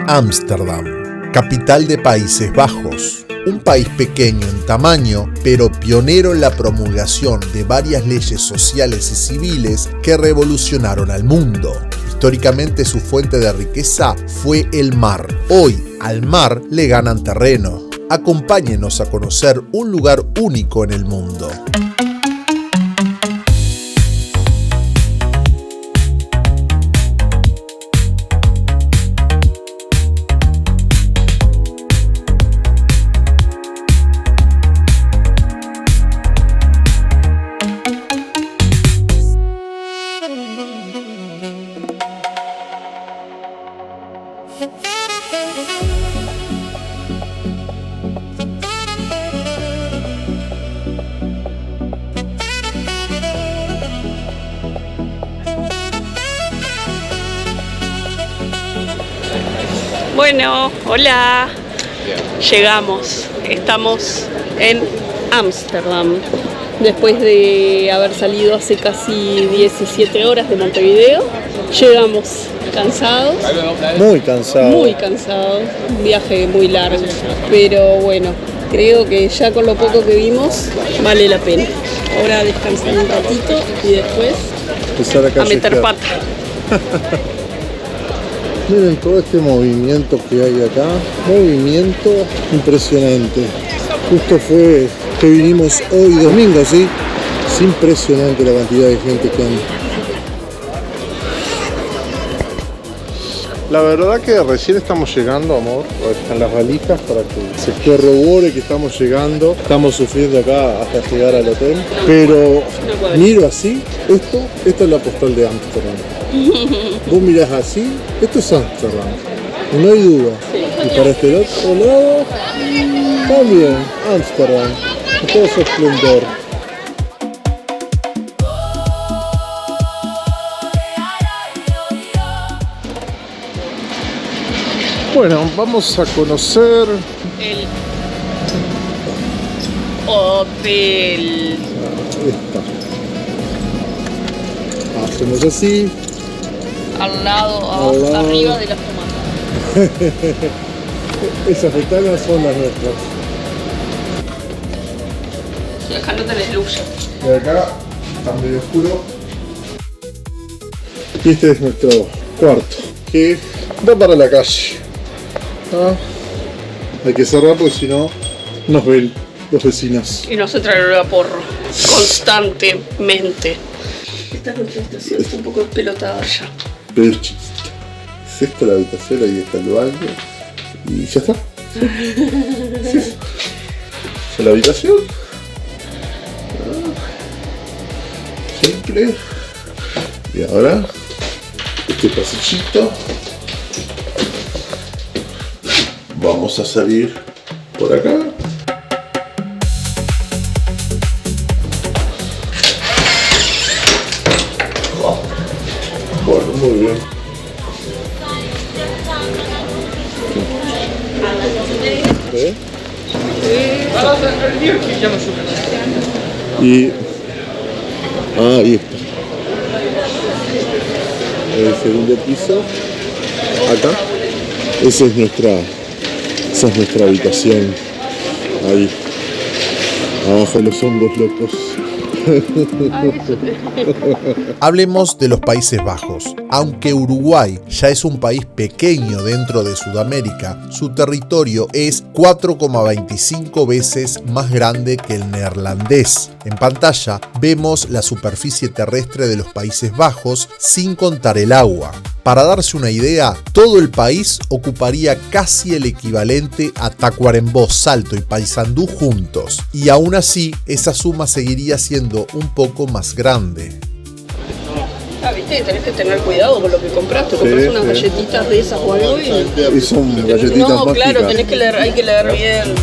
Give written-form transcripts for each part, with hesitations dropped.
Ámsterdam, capital de Países Bajos, un país pequeño en tamaño, pero pionero en la promulgación de varias leyes sociales y civiles que revolucionaron al mundo. Históricamente su fuente de riqueza fue el mar. Hoy al mar le ganan terreno. Acompáñenos a conocer un lugar único en el mundo. Bueno, hola, llegamos, estamos en Ámsterdam, después de haber salido hace casi 17 horas de Montevideo, llegamos cansados. Muy cansados, Un viaje muy largo, pero bueno, creo que ya con lo poco que vimos vale la pena. Ahora descansar un ratito y después a meter pata. Miren todo este movimiento que hay acá, movimiento impresionante. Justo fue que vinimos hoy domingo, ¿sí? Es impresionante la cantidad de gente que anda. La verdad que recién estamos llegando, amor. Están las valijas para que se corrobore que estamos llegando. Estamos sufriendo acá hasta llegar al hotel. Pero miro así, esto es la postal de Ámsterdam. Vos mirás así, esto es Ámsterdam, no hay duda. Y para este otro lado, también Ámsterdam, con todo su esplendor. Bueno, vamos a conocer El hotel. Hacemos así. Al lado, arriba de las tomatas. Esas ventanas son las nuestras. Y acá no tenés luz. Y acá está medio oscuro. Y este es nuestro cuarto, que da para la calle. ¿Ah? Hay que cerrar porque si no nos ven los vecinos. Y nos entra el olor a porro constantemente. Esta contestación está un poco despelotada ya. Pero es chiquita. Es esta la habitación, ahí está el baño. Y ya está. Sí. Esa es la habitación. Simple. Y ahora, este pasillito. Vamos a salir por acá. Bueno, muy bien. ¿Eh? Y ahí está. El segundo piso. Acá. Esa es nuestra habitación. Ahí. Abajo los hongos locos. Hablemos de los Países Bajos. Aunque Uruguay ya es un país pequeño dentro de Sudamérica, su territorio es 4,25 veces más grande que el neerlandés. En pantalla vemos la superficie terrestre de los Países Bajos sin contar el agua. Para darse una idea, todo el país ocuparía casi el equivalente a Tacuarembó, Salto y Paysandú juntos, y aún así esa suma seguiría siendo un poco más grande. Viste que tenés que tener cuidado con lo que compraste. Compras unas galletitas de esas o algo y son galletitas no, mágicas. claro, tenés que leer, hay que leer bien.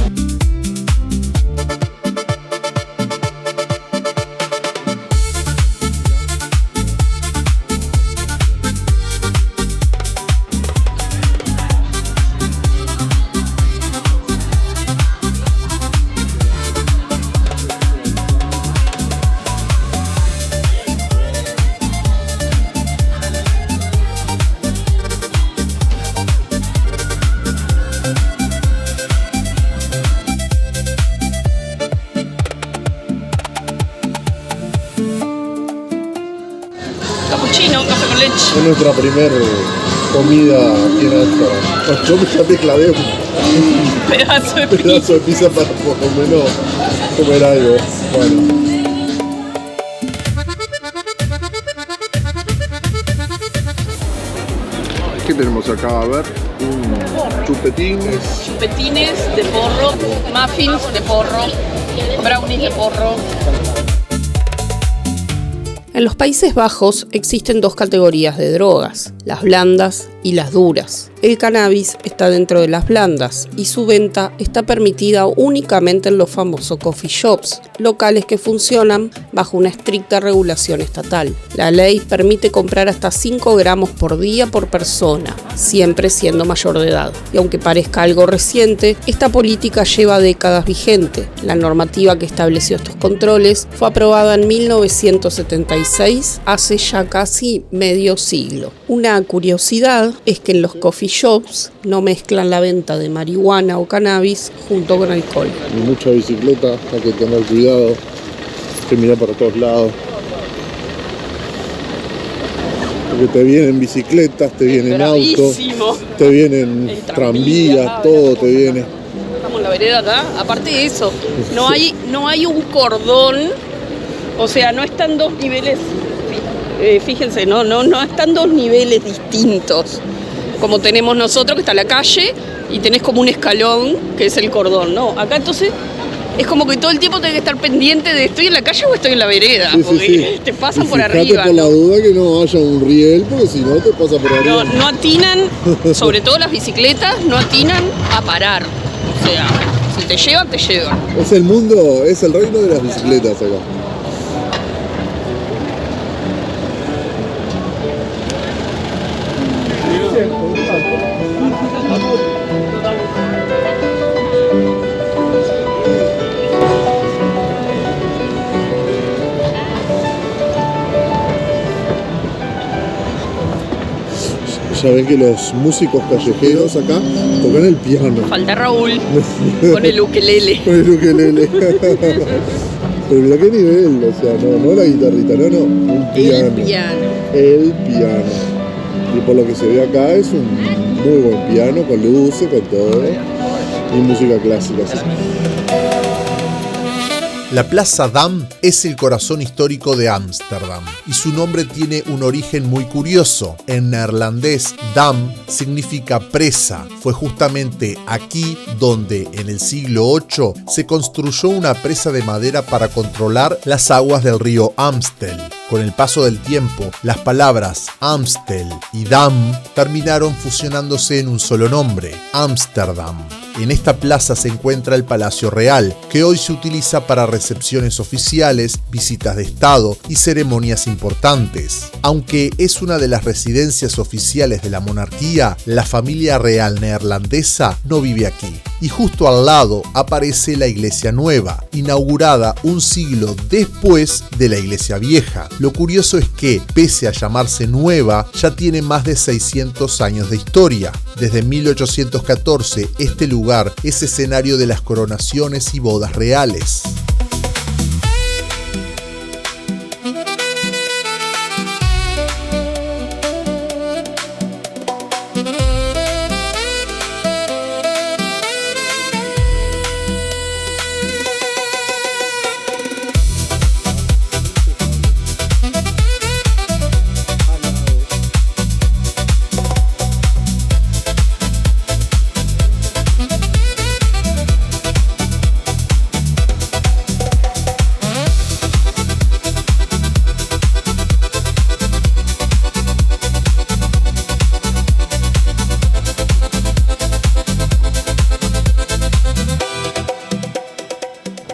knowledge. Es nuestra primera comida aquí en Ámsterdam. Yo ya me clavé un Pedazo de pedazo de pizza para por lo menos comer algo. Bueno. ¿Qué tenemos acá? A ver, chupetines. Chupetines de porro, muffins de porro, brownies de porro. En los Países Bajos existen dos categorías de drogas, las blandas y las duras. El cannabis está dentro de las blandas y su venta está permitida únicamente en los famosos coffee shops, locales que funcionan bajo una estricta regulación estatal. La ley permite comprar hasta 5 gramos por día por persona, siempre siendo mayor de edad. Y aunque parezca algo reciente, esta política lleva décadas vigente. La normativa que estableció estos controles fue aprobada en 1976, hace ya casi medio siglo. Una curiosidad es que en los coffee shops no mezclan la venta de marihuana o cannabis junto con alcohol. Hay mucha bicicleta, hay que tener cuidado, hay que mirar para todos lados. Porque te vienen bicicletas, te vienen autos, te vienen tranvías, todo te viene. Estamos en la vereda acá, aparte de eso, no hay un cordón, o sea, no están dos niveles, fíjense, no están dos niveles distintos. Como tenemos nosotros, que está la calle, y tenés como un escalón, que es el cordón, ¿no? Acá entonces es como que todo el tiempo tenés que estar pendiente de estoy en la calle o estoy en la vereda, sí, porque sí. te pasan por Fíjate arriba. por ¿no? la duda que no haya un riel, porque si no te pasa por arriba. No atinan, sobre todo las bicicletas, no atinan a parar. O sea, si te llevan, te llevan. Es el mundo, es el reino de las bicicletas acá. Ya ven que los músicos callejeros acá tocan el piano. Falta Raúl con el ukelele. Con el ukelele. Pero mira qué nivel, o sea, no la guitarrita, no, un piano. El piano. El piano. Y por lo que se ve acá es un muy buen piano, con luces, con todo. Y música clásica, sí. La Plaza Dam es el corazón histórico de Ámsterdam y su nombre tiene un origen muy curioso. En neerlandés, Dam significa presa. Fue justamente aquí donde en el siglo VIII se construyó una presa de madera para controlar las aguas del río Amstel. Con el paso del tiempo, las palabras Amstel y Dam terminaron fusionándose en un solo nombre, Ámsterdam. En esta plaza se encuentra el Palacio Real, que hoy se utiliza para recepciones oficiales, visitas de Estado y ceremonias importantes. Aunque es una de las residencias oficiales de la monarquía, la familia real neerlandesa no vive aquí. Y justo al lado aparece la iglesia nueva, inaugurada un siglo después de la iglesia vieja. Lo curioso es que, pese a llamarse nueva, ya tiene más de 600 años de historia. Desde 1814, este lugar es escenario de las coronaciones y bodas reales.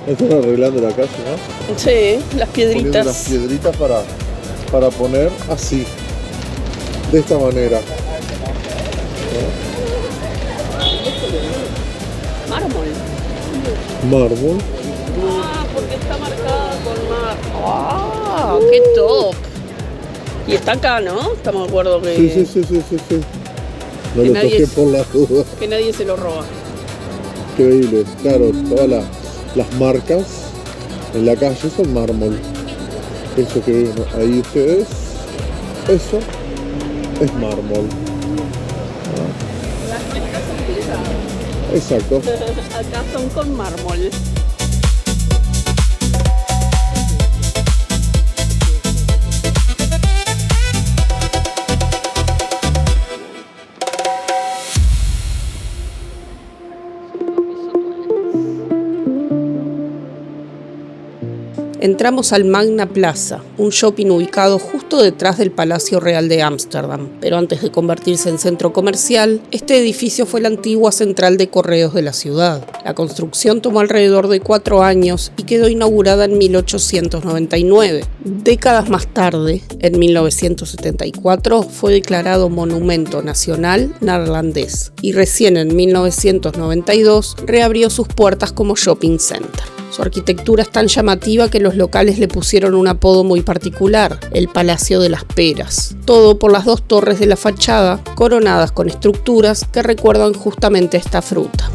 Están arreglando la calle, ¿no? Sí, las piedritas. Poniendo las piedritas para poner así, de esta manera. Mármol. Mármol. Ah, porque está marcada con mármol. ¡Ah! ¡Qué top! Y está acá, ¿no? Estamos de acuerdo que... Sí. No Que lo nadie toqué es- por las dudas. Que nadie se lo roba. Increíble. Claro, todas las marcas en la calle son mármol. Eso que ven ahí ustedes, eso es mármol. Las mesas son pesadas. Exacto. Acá son con mármol. Entramos al Magna Plaza, un shopping ubicado justo detrás del Palacio Real de Ámsterdam, pero antes de convertirse en centro comercial, este edificio fue la antigua central de correos de la ciudad. La construcción tomó alrededor de 4 años y quedó inaugurada en 1899. Décadas más tarde, en 1974, fue declarado Monumento Nacional Neerlandés y recién en 1992 reabrió sus puertas como shopping center. Su arquitectura es tan llamativa que los locales le pusieron un apodo muy particular, el Palacio de las Peras. Todo por las 2 torres de la fachada, coronadas con estructuras que recuerdan justamente esta fruta.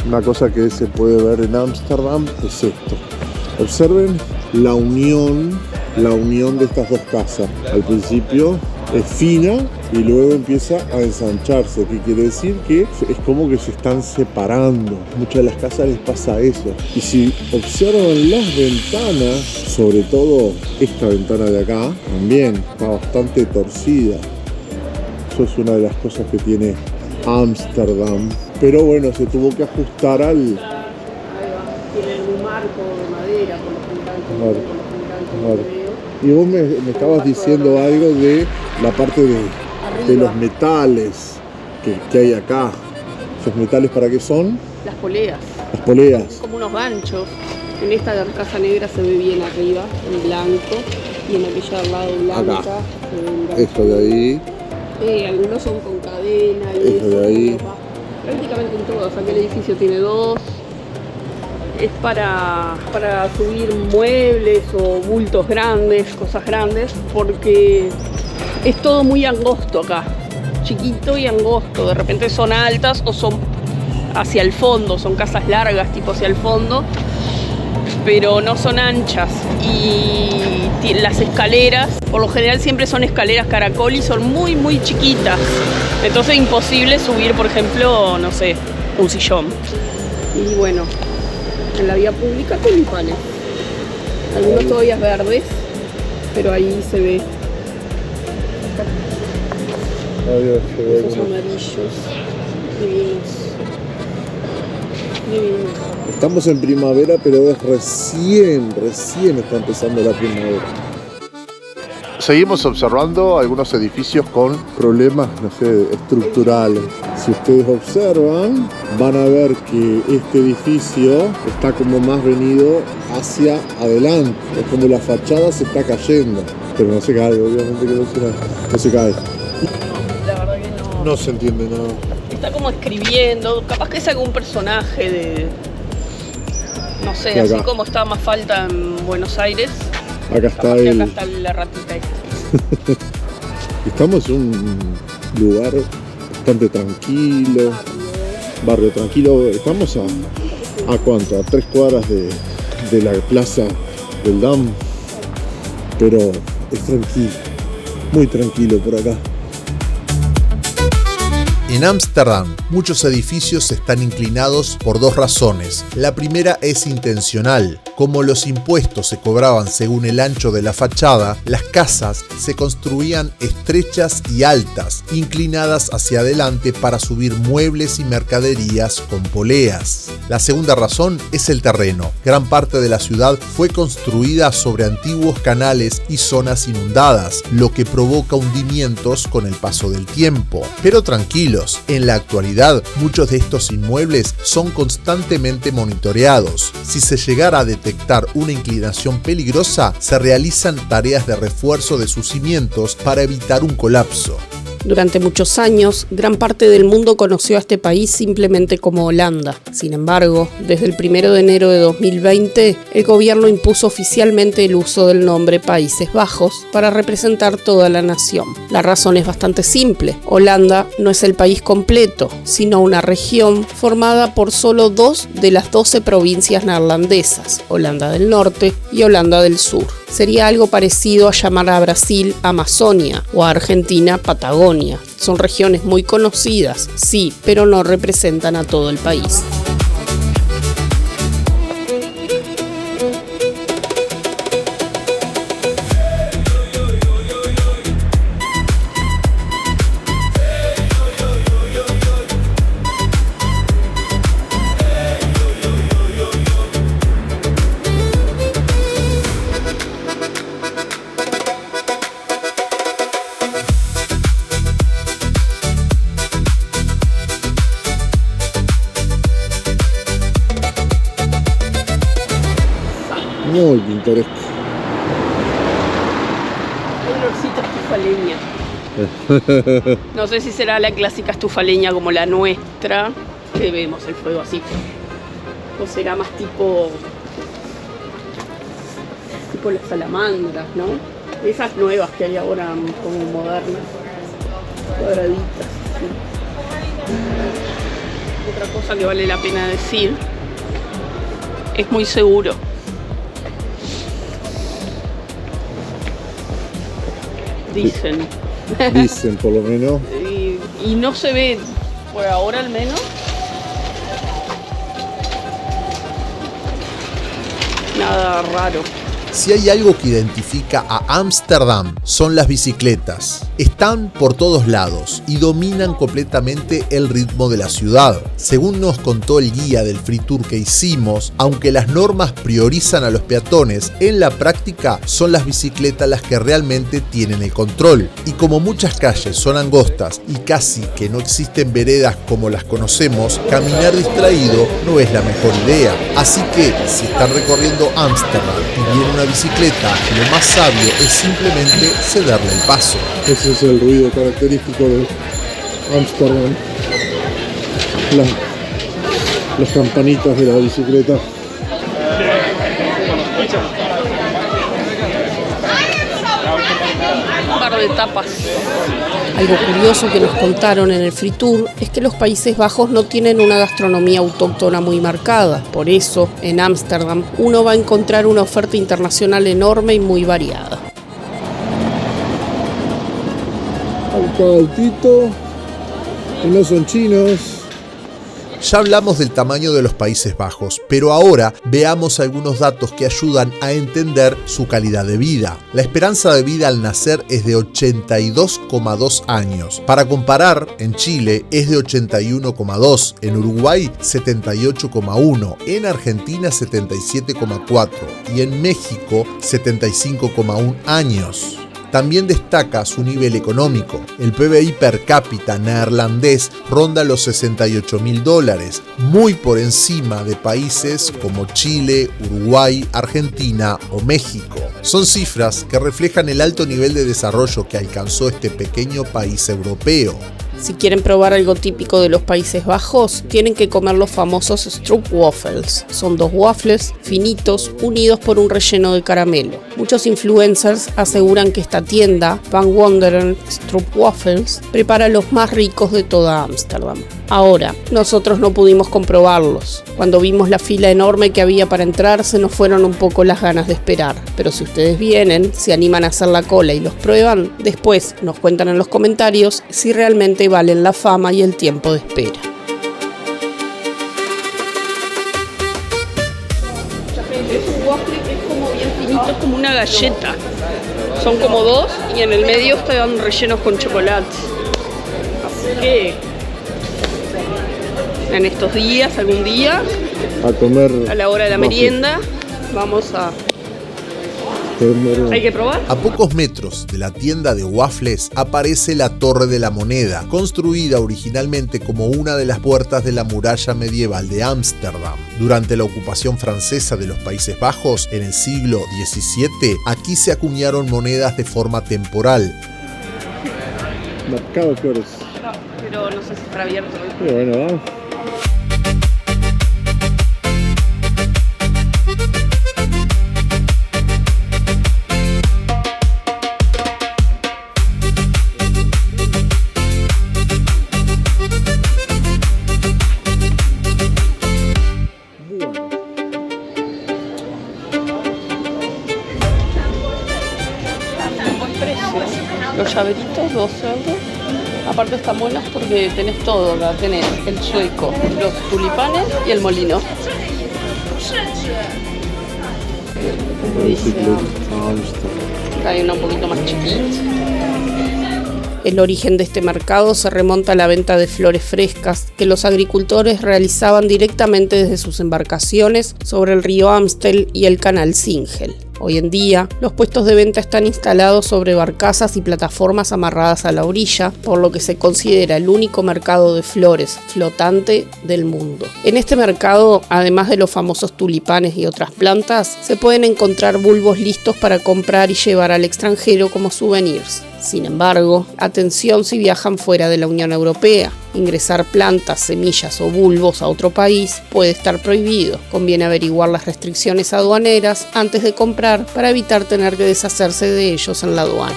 Una cosa que se puede ver en Ámsterdam es esto. Observen la unión de estas 2 casas. Al principio es fina y luego empieza a ensancharse, que quiere decir que es como que se están separando. Muchas de las casas les pasa eso. Y si observan las ventanas, sobre todo esta ventana de acá, también está bastante torcida. Eso es una de las cosas que tiene Ámsterdam. Pero bueno, se tuvo que ajustar al... Ahí va, tiene un marco de madera con los gigantes. Y vos me estabas diciendo algo de la parte de los metales que hay acá. ¿Esos metales para qué son? Las poleas. Las poleas. Son como unos ganchos. En esta casa negra se ve bien arriba, en blanco, y en aquella al lado blanca Acá. se ve en blanco. Esto de ahí. Algunos son con cadena y Eso de ahí. Prácticamente en todos. Aquí el edificio tiene 2. Es para subir muebles o bultos grandes, cosas grandes, porque es todo muy angosto acá. Chiquito y angosto. De repente son altas o son hacia el fondo, son casas largas tipo hacia el fondo, pero no son anchas. Y las escaleras, por lo general siempre son escaleras caracol y son muy muy chiquitas. Entonces es imposible subir, por ejemplo, no sé, un sillón. Y bueno, en la vía pública tulipanes. Algunos todavía verdes, pero ahí se ve. Esos amarillos divinos. Estamos en primavera, pero es recién está empezando la primavera. Seguimos observando algunos edificios con problemas, no sé, estructurales. Si ustedes observan, van a ver que este edificio está como más venido hacia adelante. Es como la fachada se está cayendo. Pero no se cae, obviamente que no se cae. La verdad que no. No se entiende nada. Está como escribiendo, capaz que es algún personaje de... No sé, De acá. así como está Mafalda en Buenos Aires. Acá está Capaz que acá está la ratita esta. Estamos en un lugar bastante tranquilo, barrio tranquilo. Estamos a ¿cuánto? A 3 cuadras de la plaza del Dam, pero es tranquilo, muy tranquilo por acá. En Ámsterdam, muchos edificios están inclinados por 2 razones. La primera es intencional. Como los impuestos se cobraban según el ancho de la fachada, las casas se construían estrechas y altas, inclinadas hacia adelante para subir muebles y mercaderías con poleas. La segunda razón es el terreno. Gran parte de la ciudad fue construida sobre antiguos canales y zonas inundadas, lo que provoca hundimientos con el paso del tiempo. Pero tranquilos, en la actualidad muchos de estos inmuebles son constantemente monitoreados. Si se llegara a detectar una inclinación peligrosa, se realizan tareas de refuerzo de sus cimientos para evitar un colapso. Durante muchos años, gran parte del mundo conoció a este país simplemente como Holanda. Sin embargo, desde el 1 de enero de 2020, el gobierno impuso oficialmente el uso del nombre Países Bajos para representar toda la nación. La razón es bastante simple. Holanda no es el país completo, sino una región formada por solo 2 de las 12 provincias neerlandesas, Holanda del Norte y Holanda del Sur. Sería algo parecido a llamar a Brasil Amazonia o a Argentina Patagonia. Son regiones muy conocidas, sí, pero no representan a todo el país. Muy pintoresco. Olorcito estufaleña. No sé si será la clásica estufaleña como la nuestra, que vemos el fuego así. O será más tipo las salamandras, ¿no? Esas nuevas que hay ahora como modernas, cuadraditas. ¿Sí? Otra cosa que vale la pena decir, es muy seguro. Dicen. Dicen por lo menos. Y no se ve, por ahora al menos, nada raro. Si hay algo que identifica a Ámsterdam, son las bicicletas. Están por todos lados y dominan completamente el ritmo de la ciudad. Según nos contó el guía del free tour que hicimos, aunque las normas priorizan a los peatones, en la práctica son las bicicletas las que realmente tienen el control. Y como muchas calles son angostas y casi que no existen veredas como las conocemos, caminar distraído no es la mejor idea. Así que, si están recorriendo Ámsterdam y viene una bicicleta, lo más sabio es simplemente cederle el paso. Ese es el ruido característico de Ámsterdam. Las campanitas de la bicicleta. Un par de tapas. Algo curioso que nos contaron en el free tour es que los Países Bajos no tienen una gastronomía autóctona muy marcada. Por eso, en Ámsterdam, uno va a encontrar una oferta internacional enorme y muy variada. Auto altito, y no son chinos. Ya hablamos del tamaño de los Países Bajos, pero ahora veamos algunos datos que ayudan a entender su calidad de vida. La esperanza de vida al nacer es de 82,2 años. Para comparar, en Chile es de 81,2, en Uruguay 78,1, en Argentina 77,4 y en México 75,1 años. También destaca su nivel económico. El PBI per cápita neerlandés ronda los $68.000, muy por encima de países como Chile, Uruguay, Argentina o México. Son cifras que reflejan el alto nivel de desarrollo que alcanzó este pequeño país europeo. Si quieren probar algo típico de los Países Bajos, tienen que comer los famosos stroopwafels. Son 2 waffles finitos unidos por un relleno de caramelo. Muchos influencers aseguran que esta tienda, Van Wonderen Stroopwafels, prepara los más ricos de toda Ámsterdam. Ahora, nosotros no pudimos comprobarlos. Cuando vimos la fila enorme que había para entrar, se nos fueron un poco las ganas de esperar. Pero si ustedes vienen, se animan a hacer la cola y los prueban, después nos cuentan en los comentarios si realmente valen la fama y el tiempo de espera. Es un waffle que es como bien finito, es como una galleta. Son como 2 y en el medio están rellenos con chocolate. Así que en estos días, algún día, A comer. a la hora de la waffles. merienda, vamos a... ¿Hay que probar? A pocos metros de la tienda de waffles aparece la Torre de la Moneda, construida originalmente como una de las puertas de la muralla medieval de Ámsterdam. Durante la ocupación francesa de los Países Bajos en el siglo XVII, aquí se acuñaron monedas de forma temporal. Mercado de flores. No, pero no sé si está abierto. Pero bueno, vamos. Los llaveritos, 2 euros. Aparte están buenos porque tenés todo, acá tenés el sueco, los tulipanes y el molino. Hay uno un poquito más chiquito. El origen de este mercado se remonta a la venta de flores frescas que los agricultores realizaban directamente desde sus embarcaciones sobre el río Amstel y el canal Singel. Hoy en día, los puestos de venta están instalados sobre barcazas y plataformas amarradas a la orilla, por lo que se considera el único mercado de flores flotante del mundo. En este mercado, además de los famosos tulipanes y otras plantas, se pueden encontrar bulbos listos para comprar y llevar al extranjero como souvenirs. Sin embargo, atención si viajan fuera de la Unión Europea. Ingresar plantas, semillas o bulbos a otro país puede estar prohibido. Conviene averiguar las restricciones aduaneras antes de comprar para evitar tener que deshacerse de ellos en la aduana.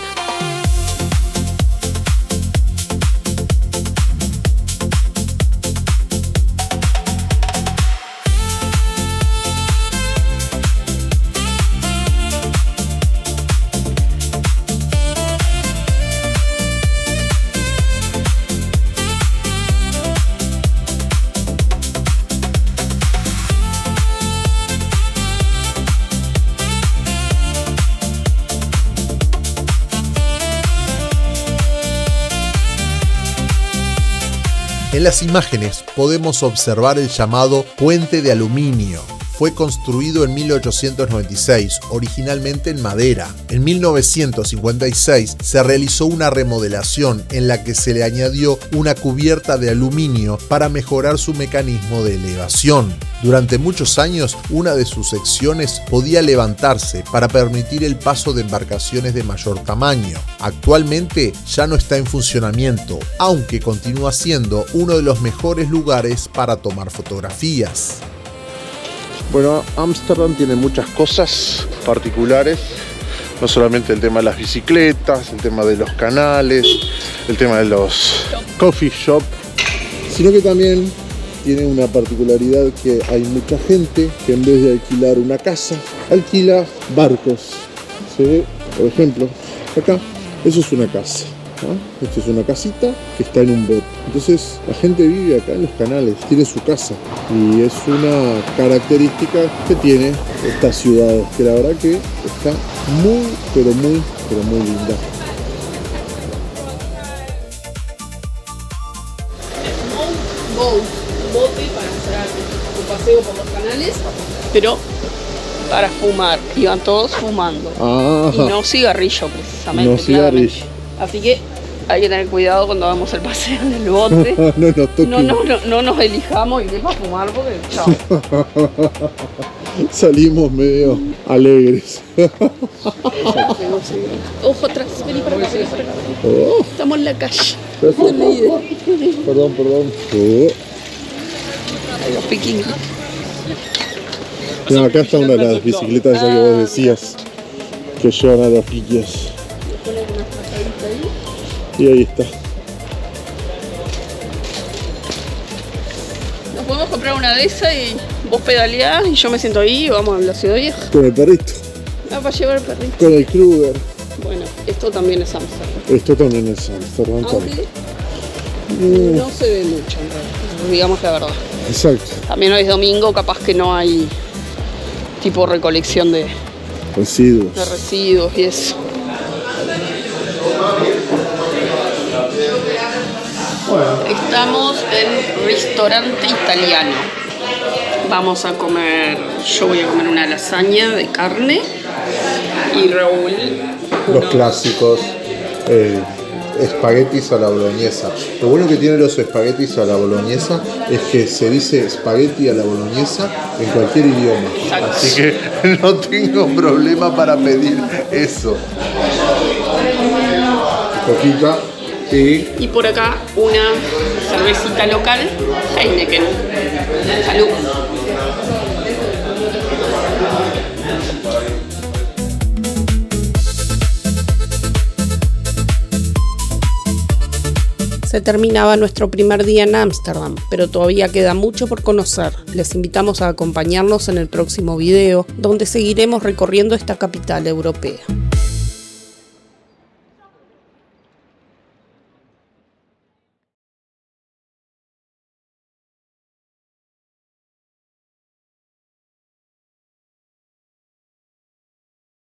En las imágenes podemos observar el llamado Puente de Aluminio. Fue construido en 1896, originalmente en madera. En 1956 se realizó una remodelación en la que se le añadió una cubierta de aluminio para mejorar su mecanismo de elevación. Durante muchos años, una de sus secciones podía levantarse para permitir el paso de embarcaciones de mayor tamaño. Actualmente ya no está en funcionamiento, aunque continúa siendo uno de los mejores lugares para tomar fotografías. Bueno, Ámsterdam tiene muchas cosas particulares, no solamente el tema de las bicicletas, el tema de los canales, el tema de los coffee shop, sino que también tiene una particularidad que hay mucha gente que en vez de alquilar una casa, alquila barcos. Se ve, por ejemplo, acá, eso es una casa. Esta es una casita que está en un bote. Entonces la gente vive acá en los canales, tiene su casa y es una característica que tiene estas ciudades, que la verdad que está muy, pero muy linda. Bote para hacer un paseo por los canales, pero para fumar. Iban todos fumando. Y no cigarrillo precisamente. No cigarrillo. Así que hay que tener cuidado cuando hagamos el paseo en el bote. No nos elijamos y vamos a fumar porque chao. Salimos medio alegres. Ojo atrás, vení para acá. Estamos en la calle. Perdón. Los piquines. No, acá está una de las bicicletas esas que vos decías que llevan a los piques. Y ahí está. Nos podemos comprar una de esas y vos pedaleás y yo me siento ahí y vamos a la ciudad vieja. Con el perrito. Para llevar el perrito. Con el Kruger. Bueno, esto también es Amsterdam. Esto también es Amsterdam. Aunque no se ve mucho en realidad, digamos la verdad. Exacto. También hoy es domingo, capaz que no hay tipo recolección de residuos y eso. Estamos en restaurante italiano. Vamos a comer, yo voy a comer una lasaña de carne y Raúl Los clásicos, espaguetis a la boloñesa. Lo bueno que tienen los espaguetis a la boloñesa es que se dice espagueti a la boloñesa en cualquier idioma. Exacto. Así que no tengo problema para pedir eso. Coquita. Y por acá una cervecita local, Heineken. Salud. Se terminaba nuestro primer día en Ámsterdam, pero todavía queda mucho por conocer. Les invitamos a acompañarnos en el próximo video, donde seguiremos recorriendo esta capital europea.